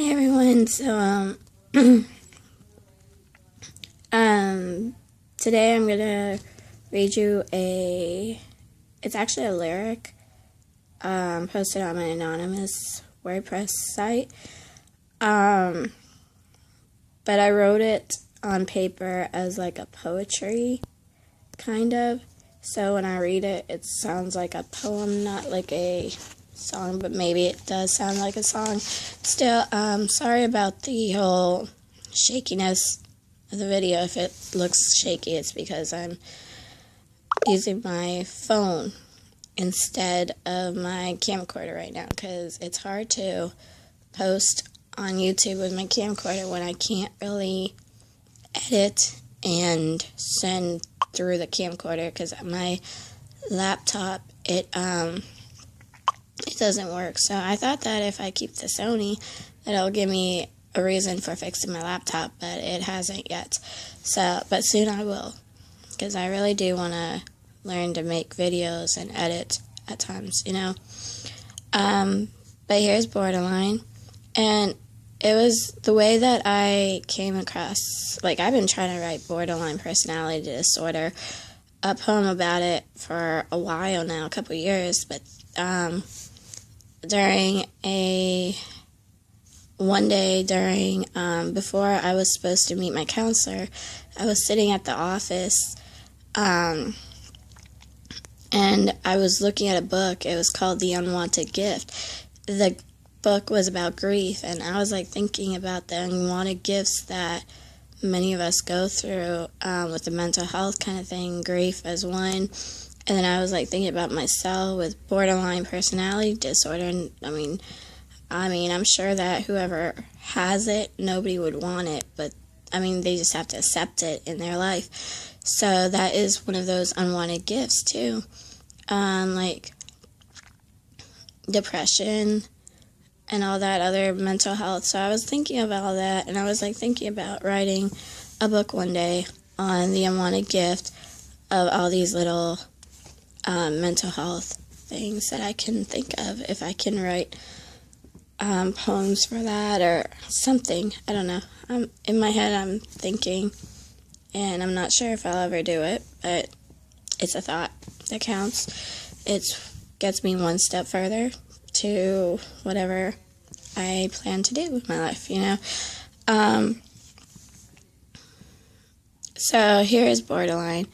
Hey everyone, so today I'm gonna read you it's actually a lyric posted on my anonymous WordPress site, but I wrote it on paper as like a poetry kind of, so when I read it, it sounds like a poem, not like a song, but maybe it does sound like a song. Still, sorry about the whole shakiness of the video. If it looks shaky, it's because I'm using my phone instead of my camcorder right now, because it's hard to post on YouTube with my camcorder when I can't really edit and send through the camcorder, because my laptop, it doesn't work. So I thought that if I keep the Sony, that it'll give me a reason for fixing my laptop, but it hasn't yet. So, but soon I will, because I really do want to learn to make videos and edit at times, you know. But here's Borderline, and it was the way that I came across, like, I've been trying to write borderline personality disorder, a poem about it for a while now, a couple years, but one day before I was supposed to meet my counselor, I was sitting at the office, and I was looking at a book. It was called The Unwanted Gift. The book was about grief, and I was like thinking about the unwanted gifts that many of us go through with the mental health kind of thing, grief as one. And then I was like thinking about myself with borderline personality disorder, and I mean, I'm sure that whoever has it, nobody would want it, but I mean, they just have to accept it in their life. So that is one of those unwanted gifts too, like depression and all that other mental health. So I was thinking about all that, and I was like thinking about writing a book one day on the unwanted gift of all these little mental health things that I can think of, if I can write poems for that or something. I don't know. In my head I'm thinking, and I'm not sure if I'll ever do it, but it's a thought that counts. It gets me one step further to whatever I plan to do with my life, you know. So here is Borderline.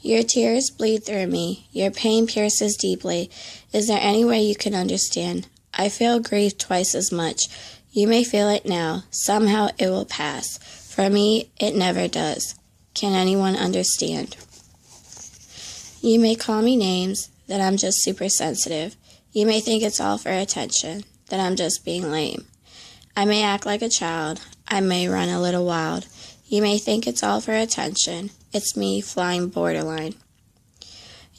Your tears bleed through me. Your pain pierces deeply. Is there any way you can understand? I feel grief twice as much. You may feel it now. Somehow it will pass. For me, it never does. Can anyone understand? You may call me names, that I'm just super sensitive. You may think it's all for attention, that I'm just being lame. I may act like a child. I may run a little wild. You may think it's all for attention. It's me flying borderline.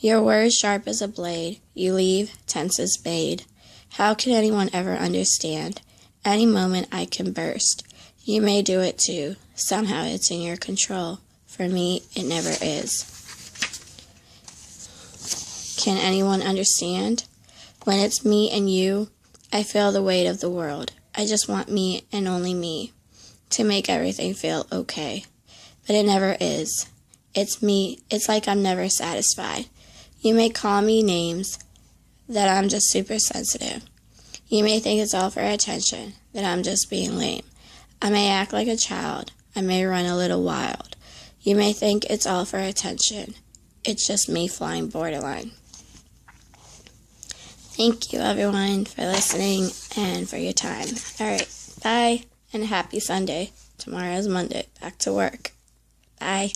Your words sharp as a blade. You leave tense as made. How can anyone ever understand? Any moment I can burst. You may do it too. Somehow it's in your control. For me, it never is. Can anyone understand? When it's me and you, I feel the weight of the world. I just want me and only me to make everything feel okay. But it never is. It's me. It's like I'm never satisfied. You may call me names, that I'm just super sensitive. You may think it's all for attention, that I'm just being lame. I may act like a child. I may run a little wild. You may think it's all for attention. It's just me flying borderline. Thank you, everyone, for listening and for your time. All right, bye, and happy Sunday. Tomorrow is Monday. Back to work. Bye.